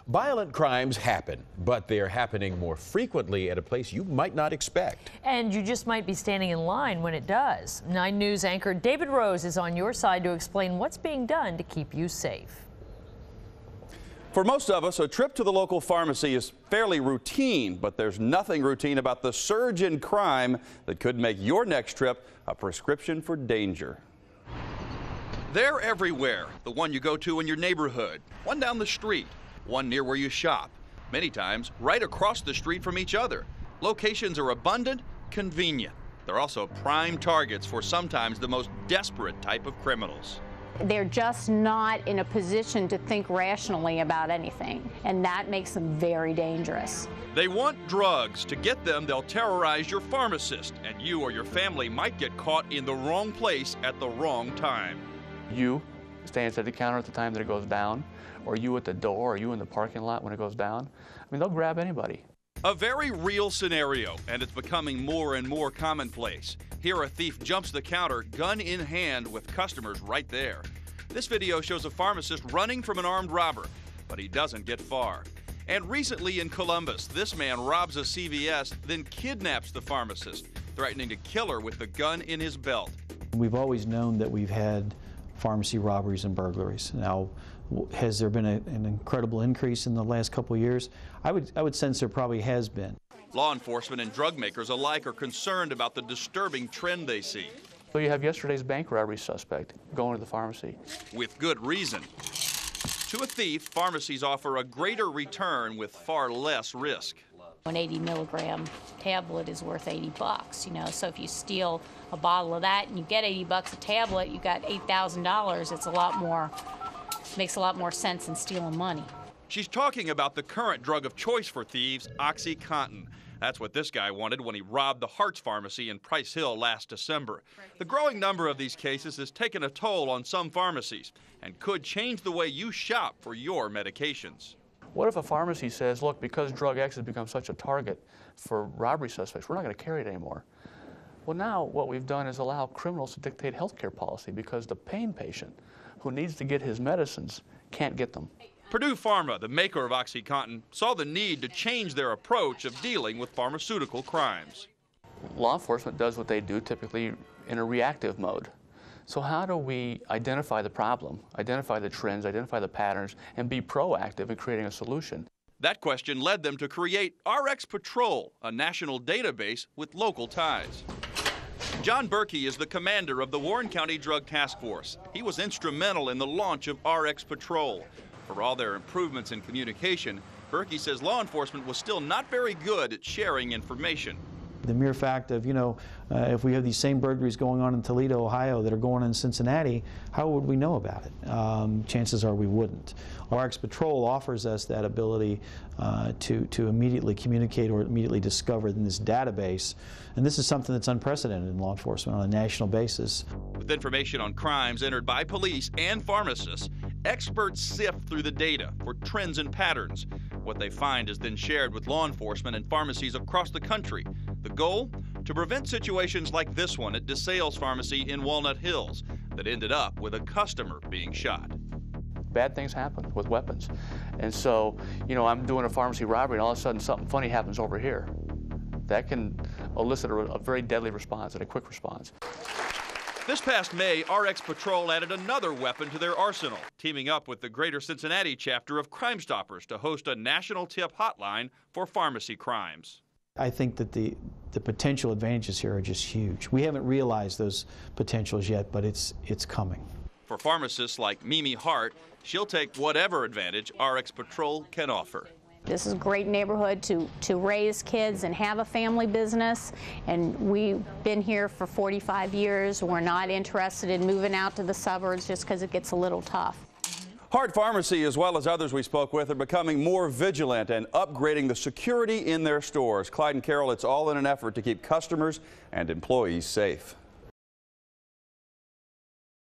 Violent crimes happen, but they're happening more frequently at a place you might not expect. And you just might be standing in line when it does. 9 News anchor David Rose is on your side to explain what's being done to keep you safe. For most of us, a trip to the local pharmacy is fairly routine, but there's nothing routine about the surge in crime that could make your next trip a prescription for danger. They're everywhere. The one you go to in your neighborhood, one down the street, one near where you shop, many times right across the street from each other. Locations are abundant, convenient. They're also prime targets for sometimes the most desperate type of criminals. They're just not in a position to think rationally about anything, and that makes them very dangerous. They want drugs. To get them, they'll terrorize your pharmacist, and you or your family might get caught in the wrong place at the wrong time. You stands at the counter at the time that it goes down, or you at the door, or you in the parking lot when it goes down. I mean, they'll grab anybody. A very real scenario, and it's becoming more and more commonplace. Here, a thief jumps the counter, gun in hand, with customers right there. This video shows a pharmacist running from an armed robber, but he doesn't get far. And recently in Columbus, this man robs a CVS, then kidnaps the pharmacist, threatening to kill her with the gun in his belt. We've always known that we've had pharmacy robberies and burglaries. Now, has there been an incredible increase in the last couple of years? I would sense there probably has been. Law enforcement and drug makers alike are concerned about the disturbing trend they see. So you have yesterday's bank robbery suspect going to the pharmacy. With good reason. To a thief, pharmacies offer a greater return with far less risk. An 80-milligram tablet is worth $80, you know, so if you steal a bottle of that and you get $80 a tablet, you got $8,000. It's a lot more, makes a lot more sense than stealing money. She's talking about the current drug of choice for thieves, OxyContin. That's what this guy wanted when he robbed the Hart's Pharmacy in Price Hill last December. The growing number of these cases has taken a toll on some pharmacies and could change the way you shop for your medications. What if a pharmacy says, look, because drug X has become such a target for robbery suspects, we're not going to carry it anymore? Well, now what we've done is allow criminals to dictate healthcare policy because the pain patient who needs to get his medicines can't get them. Purdue Pharma, the maker of OxyContin, saw the need to change their approach of dealing with pharmaceutical crimes. Law enforcement does what they do typically in a reactive mode. So how do we identify the problem, identify the trends, identify the patterns, and be proactive in creating a solution? That question led them to create RxPatrol, a national database with local ties. John Berkey is the commander of the Warren County Drug Task Force. He was instrumental in the launch of RxPatrol. For all their improvements in communication, Berkey says law enforcement was still not very good at sharing information. The mere fact of, if we have these same burglaries going on in Toledo, Ohio that are going on in Cincinnati, how would we know about it? Chances are we wouldn't. RxPatrol offers us that ability to immediately communicate or immediately discover in this database, and this is something that's unprecedented in law enforcement on a national basis. With information on crimes entered by police and pharmacists, experts sift through the data for trends and patterns. What they find is then shared with law enforcement and pharmacies across the country. The goal? To prevent situations like this one at DeSales Pharmacy in Walnut Hills that ended up with a customer being shot. Bad things happen with weapons. And so, I'm doing a pharmacy robbery and all of a sudden something funny happens over here. That can elicit a very deadly response and a quick response. This past May, RxPatrol added another weapon to their arsenal, teaming up with the Greater Cincinnati chapter of Crime Stoppers to host a national tip hotline for pharmacy crimes. I think that the potential advantages here are just huge. We haven't realized those potentials yet, but it's coming. For pharmacists like Mimi Hart, she'll take whatever advantage RxPatrol can offer. This is a great neighborhood to raise kids and have a family business, and we've been here for 45 years. We're not interested in moving out to the suburbs just because it gets a little tough. Hart Pharmacy, as well as others we spoke with, are becoming more vigilant and upgrading the security in their stores. Clyde and Carol, it's all in an effort to keep customers and employees safe.